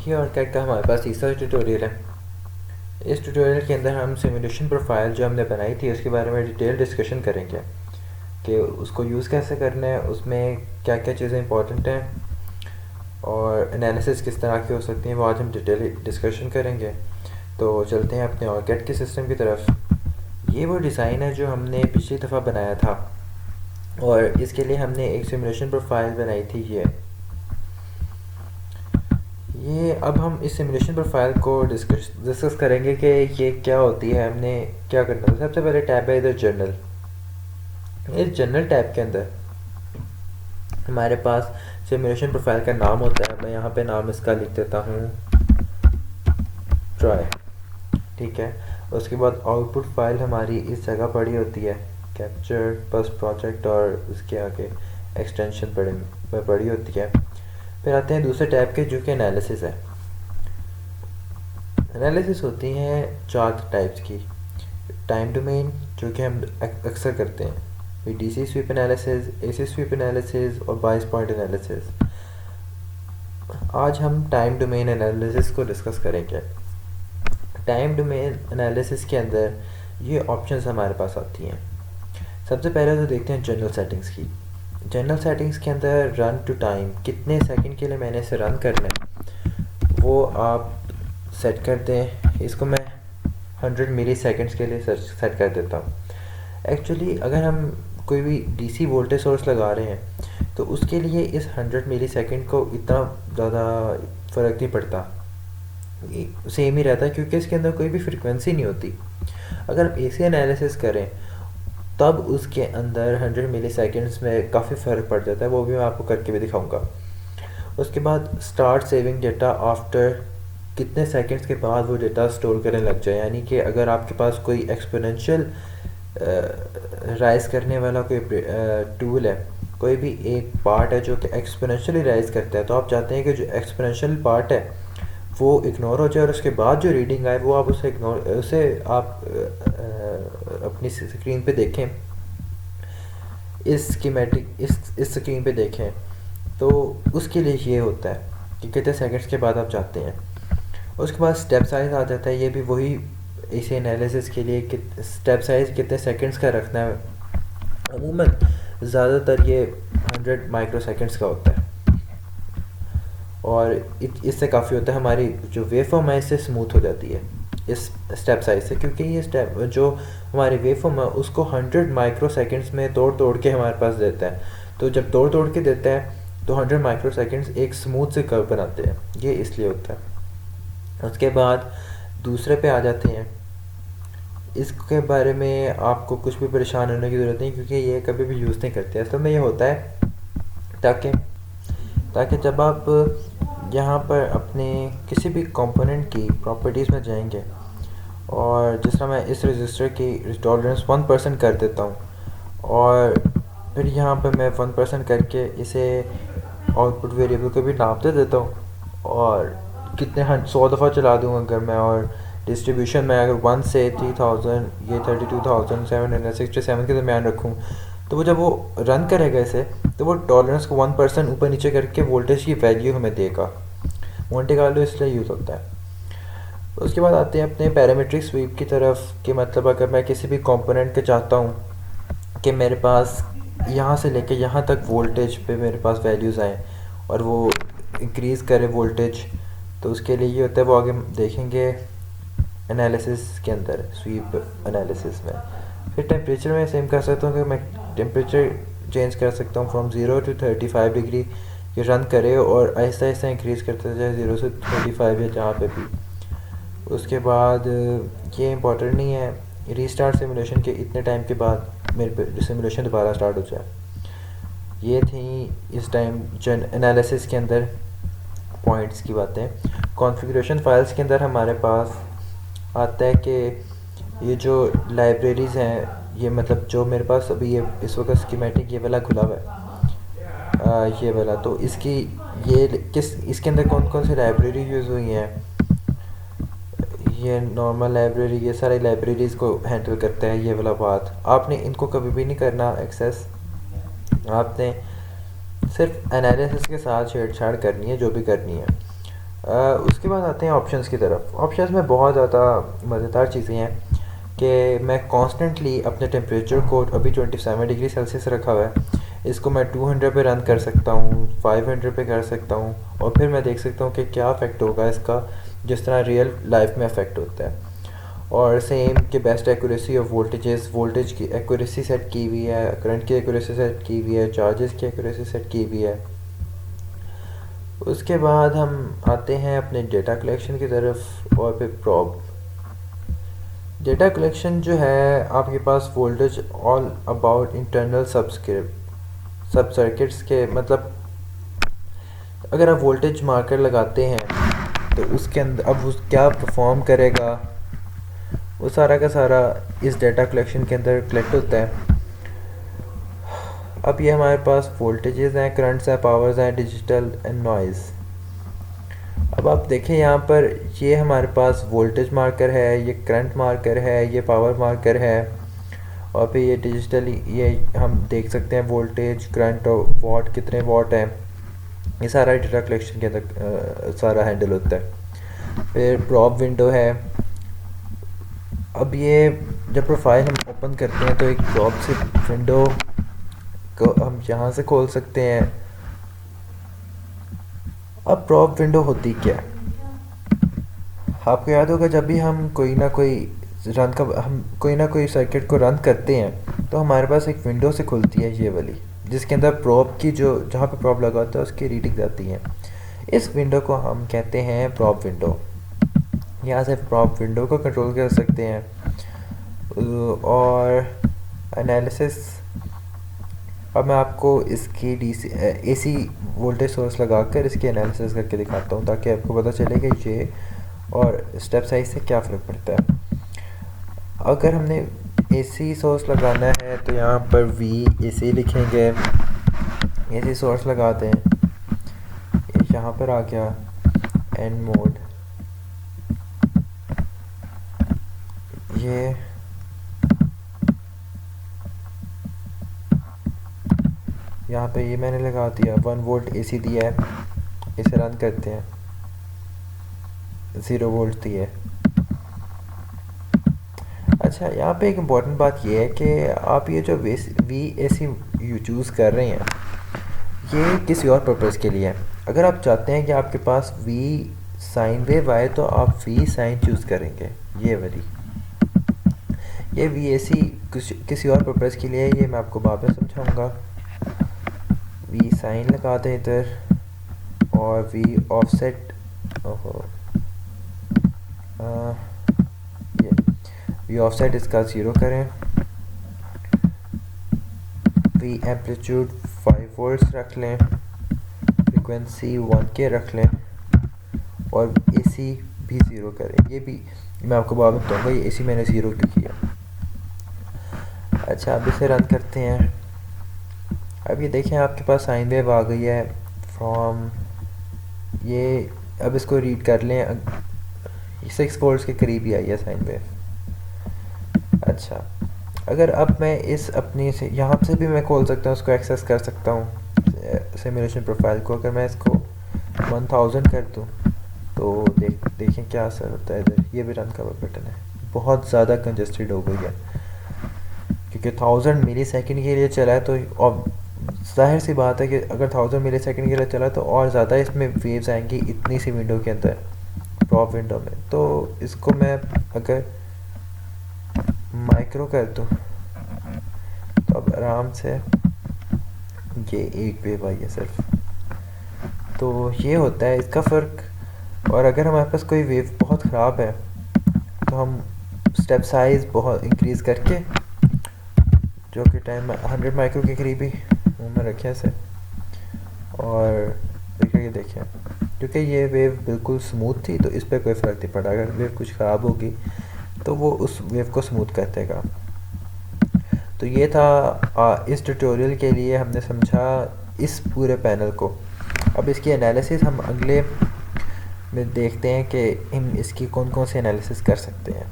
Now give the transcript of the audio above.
ये ऑरकैड का हमारे पास तीसरा ट्यूटोरियल है। इस ट्यूटोरियल के अंदर हम सिमुलेशन प्रोफाइल जो हमने बनाई थी उसके बारे में डिटेल डिस्कशन करेंगे कि उसको यूज़ कैसे करना है, उसमें क्या क्या चीज़ें इंपॉर्टेंट हैं और एनालिसिस किस तरह की हो सकती हैं, वो आज हम डिटेल डिस्कशन करेंगे। तो चलते हैं अपने ऑरकैड के सिस्टम की तरफ। ये वो डिज़ाइन है जो हमने पिछली दफ़ा बनाया था और इसके लिए हमने एक सिमुलेशन प्रोफाइल बनाई थी। ये अब हम इस सिमुलेशन प्रोफाइल को डिस्कस करेंगे कि ये क्या होती है, हमने क्या करना है। सबसे पहले टैब है इधर जर्नल। इस जर्नल टैब के अंदर हमारे पास सिमुलेशन प्रोफाइल का नाम होता है। मैं यहाँ पे नाम इसका लिख देता हूँ ट्राई, ठीक है। उसके बाद आउटपुट फाइल हमारी इस जगह पड़ी होती है, कैप्चर बस प्रोजेक्ट, और उसके आगे एक्सटेंशन पड़ी होती है। फिर आते हैं दूसरे टैब के जो कि एनालिसिस है। एनालिसिस होती हैं 4 टाइप्स की। टाइम डोमेन जो कि हम अक्सर करते हैं, फिर DC sweep analysis, AC sweep analysis और बाइस पॉइंट एनालिसिस। आज हम टाइम डोमेन एनालिसिस को डिस्कस करेंगे। टाइम डोमेन एनालिसिस के अंदर ये ऑप्शंस हमारे पास आती हैं। सबसे पहले तो देखते हैं जनरल सेटिंग्स की। जनरल सेटिंग्स के अंदर रन टू टाइम, कितने सेकंड के लिए मैंने इसे रन करना है वो आप सेट कर दें। इसको मैं 100 मिली सेकेंड्स के लिए सेट कर देता हूँ। एक्चुअली अगर हम कोई भी डीसी वोल्टेज सोर्स लगा रहे हैं तो उसके लिए इस 100 मिली सेकेंड को इतना ज़्यादा फ़र्क नहीं पड़ता, सेम ही रहता है, क्योंकि इसके अंदर कोई भी फ्रिक्वेंसी नहीं होती। अगर आप एसी एनालिसिस करें तब उसके अंदर 100 मिली सेकेंड्स में काफ़ी फ़र्क पड़ जाता है, वो भी मैं आपको करके भी दिखाऊंगा। उसके बाद स्टार्ट सेविंग डेटा आफ्टर, कितने सेकंड्स के बाद वो डेटा स्टोर करने लग जाए। यानी कि अगर आपके पास कोई एक्सपोनेंशियल राइज करने वाला कोई टूल है, कोई भी एक पार्ट है जो कि एक्सपोनेंशियली राइज करता है, तो आप चाहते हैं कि जो एक्सपोनेंशियल पार्ट है वो इग्नोर हो जाए और उसके बाद जो रीडिंग आए वो आप उसे आप अपनी स्क्रीन पे देखें, इस स्कीमेटिक इस स्क्रीन पे देखें। तो उसके लिए ये होता है कि कितने सेकंड्स के बाद आप चाहते हैं। उसके बाद स्टेप साइज़ आ जाता है। ये भी वही इसे एनालिसिस के लिए कि स्टेप साइज़ कितने सेकंड्स का रखना है। अमूमन ज़्यादातर ये 100 माइक्रो सेकंड्स का होता है और इससे काफ़ी होता है, हमारी जो वेवफॉर्म है इससे स्मूथ हो जाती है इस स्टेप साइज से, क्योंकि ये स्टेप जो हमारी वेवफॉर्म है उसको 100 माइक्रो सेकंड्स में तोड़ तोड़ के हमारे पास देता है। तो जब तोड़ तोड़ के देता है तो 100 माइक्रो सेकंड्स एक स्मूथ से कर्व बनाते हैं, ये इसलिए होता है। उसके बाद दूसरे पे आ जाते हैं। इसके बारे में आपको कुछ भी परेशान होने की ज़रूरत नहीं, क्योंकि ये कभी भी यूज़ नहीं करते। असल में ये होता है ताकि जब आप यहाँ पर अपने किसी भी कंपोनेंट की प्रॉपर्टीज़ में जाएंगे, और जिस तरह मैं इस रजिस्टर की टॉलरेंस 1% कर देता हूँ और फिर यहाँ पर मैं 1% करके इसे आउटपुट वेरिएबल को भी नाप दे देता हूँ, और कितने 100 दफ़ा चला दूँ अगर मैं, और डिस्ट्रीब्यूशन में अगर 1 से 3000 ये 32,767 के दरमियान रखूँ, तो वो जब वो रन करेगा इसे तो वो टॉलरेंस को 1% ऊपर नीचे करके वोल्टेज की वैल्यू हमें देगा। मोंटे कार्लो इसलिए यूज़ होता है। उसके बाद आते हैं अपने पैरामीट्रिक स्वीप की तरफ, कि मतलब अगर मैं किसी भी कंपोनेंट के चाहता हूँ कि मेरे पास यहाँ से लेके यहाँ तक वोल्टेज पे मेरे पास वैल्यूज़ आएँ और वो इंक्रीज़ करे वोल्टेज, तो उसके लिए ये होता है, वो आगे देखेंगे एनालिसिस के अंदर, स्वीप एनालिसिस में। फिर टेम्परेचर में सेम कर सकता हूँ कि मैं टेम्परेचर चेंज कर सकता हूँ फ्रॉम 0 to 35 डिग्री, ये रन करे और आहिस्ता आहिस्ता इंक्रीज़ करते जाए 0 से 35 या जहाँ पे भी। उसके बाद ये इम्पोर्टेंट नहीं है रीस्टार्ट सिमुलेशन के इतने टाइम के बाद मेरे सिमुलेशन दोबारा स्टार्ट हो जाए। ये थी इस टाइम जन एनालिसिस के अंदर पॉइंट्स की बातें। कॉन्फ़िगरेशन फाइल्स के अंदर हमारे पास आता है कि ये जो लाइब्रेरीज़ हैं, ये मतलब जो मेरे पास अभी ये इस वक्त स्कीमेटिक ये वाला खुला हुआ है, ये वाला, तो इसकी इसके अंदर कौन कौन सी लाइब्रेरी यूज़ हुई हैं। ये नॉर्मल लाइब्रेरी, ये सारी लाइब्रेरीज़ को हैंडल करता है ये वाला बात। आपने इनको कभी भी नहीं करना एक्सेस, आपने सिर्फ एनालिसिस के साथ छेड़छाड़ करनी है जो भी करनी है। उसके बाद आते हैं ऑप्शंस की तरफ। ऑप्शंस में बहुत ज़्यादा मज़ेदार चीज़ें हैं कि मैं कॉन्स्टेंटली अपने टेम्परेचर को, अभी 27 डिग्री सेल्सियस रखा हुआ है, इसको मैं 200 पे रन कर सकता हूँ, 500 पे कर सकता हूँ, और फिर मैं देख सकता हूँ कि क्या अफेक्ट होगा इसका, जिस तरह रियल लाइफ में अफेक्ट होता है। और सेम कि best accuracy of voltages, voltage की एक्यूरेसी सेट की हुई है, करंट की एक्यूरेसी सेट की हुई है, चार्जेस की एक्यूरेसी सेट की हुई है। उसके बाद हम आते हैं अपने डेटा कलेक्शन की तरफ और फिर प्रॉब। डेटा कलेक्शन जो है, आपके पास वोल्टेज ऑल अबाउट इंटरनल सब सर्किट्स के, मतलब अगर आप वोल्टेज मार्कर लगाते हैं तो उसके अंदर अब उस क्या परफॉर्म करेगा, वो सारा का सारा इस डेटा कलेक्शन के अंदर कलेक्ट होता है। अब ये हमारे पास वोल्टेजेस हैं, करंट्स हैं, पावर्स हैं, डिजिटल एंड नॉइज़। अब आप देखें यहाँ पर, ये हमारे पास वोल्टेज मार्कर है, ये करंट मार्कर है, ये पावर मार्कर है, और फिर ये डिजिटली ये हम देख सकते हैं वोल्टेज, करंट और वाट, कितने वाट है। ये सारा डेटा कलेक्शन के अंदर सारा हैंडल होता है। फिर प्रॉप विंडो है। अब ये जब प्रोफाइल हम ओपन करते हैं तो एक प्रॉप से विंडो को हम यहाँ से खोल सकते हैं। अब प्रॉप विंडो होती क्या है, आपको याद होगा जब भी हम कोई ना कोई सर्किट को रन करते हैं तो हमारे पास एक विंडो से खुलती है ये वाली, जिसके अंदर प्रॉप की जो जहाँ पे प्रॉप लगा होता है उसकी रीडिंग आती है। इस विंडो को हम कहते हैं प्रॉप विंडो। यहाँ से प्रॉप विंडो को कंट्रोल कर सकते हैं। और एनालिसिस, अब मैं आपको इसकी एसी वोल्टेज सोर्स लगाकर इसकी एनालिसिस करके दिखाता हूँ, ताकि आपको पता चले कि ये और स्टेप साइज से क्या फ़र्क पड़ता है। अगर हमने एसी सोर्स लगाना है तो यहाँ पर वी एसी लिखेंगे, एसी सोर्स लगाते हैं, यहाँ पर आ गया एन मोड, ये यहाँ पे ये मैंने लगा दिया 1 वोल्ट एसी दिया है। इसे रन करते हैं, 0 वोल्ट दिए। अच्छा, यहाँ पे एक इम्पॉर्टेंट बात ये है कि आप ये जो वी एसी यू चूज़ कर रहे हैं ये किसी और पर्पज़ के लिए है। अगर आप चाहते हैं कि आपके पास वी साइन वेव आए तो आप वी साइन चूज़ करेंगे, ये वाली। ये वी एसी किसी और पर्पज़ के लिए है, ये मैं आपको बाद में समझाऊँगा। वी साइन लगा दें इधर, और वी ऑफसेट, ये वी ऑफसेट इसका 0 करें। वी एम्पलीट्यूड 5 वोल्ट्स रख लें, फ्रीक्वेंसी 1K रख लें, और एसी भी 0 करें। ये भी मैं आपको बाद में बताऊँगा ये एसी मैंने 0 क्यों किया। अच्छा, अब इसे रन करते हैं। अब ये देखें आपके पास साइन वेव आ गई है फ्रॉम ये। अब इसको रीड कर लें, 6 वोल्ट्स के करीब ही आई है साइन वेव। अच्छा, अगर अब मैं इस अपनी से यहाँ से भी मैं खोल सकता हूँ, उसको एक्सेस कर सकता हूँ सिमुलेशन प्रोफाइल को। अगर मैं इसको 1000 कर दूँ तो देखें क्या असर होता है। इधर ये भी रन का बटन है, बहुत ज़्यादा कंजस्टेड हो गई है क्योंकि 1000 मिली सेकेंड के लिए चला है। तो और जाहिर सी बात है कि अगर 1000 मिली सेकेंड के लिए चला तो और ज़्यादा इसमें वेव्स आएंगी इतनी सी विंडो के अंदर, प्रॉप विंडो में। तो इसको मैं अगर माइक्रो कर दूँ तो अब आराम से ये एक वेव आई है सिर्फ। तो ये होता है इसका फ़र्क। और अगर हमारे पास कोई वेव बहुत ख़राब है तो हम स्टेप साइज़ बहुत इंक्रीज़ करके, जो कि टाइम 100 माइक्रो के करीब ही मुँह में रखें इसे, और फिर ये देखें, क्योंकि ये वेव बिल्कुल स्मूथ थी तो इस पर कोई फ़र्क नहीं पड़ा। अगर वेव कुछ ख़राब होगी तो वो उस वेव को स्मूथ कर देगा। तो ये था इस ट्यूटोरियल के लिए हमने समझा इस पूरे पैनल को। अब इसकी एनालिसिस हम अगले में देखते हैं कि हम इसकी कौन कौन सी एनालिसिस कर सकते हैं।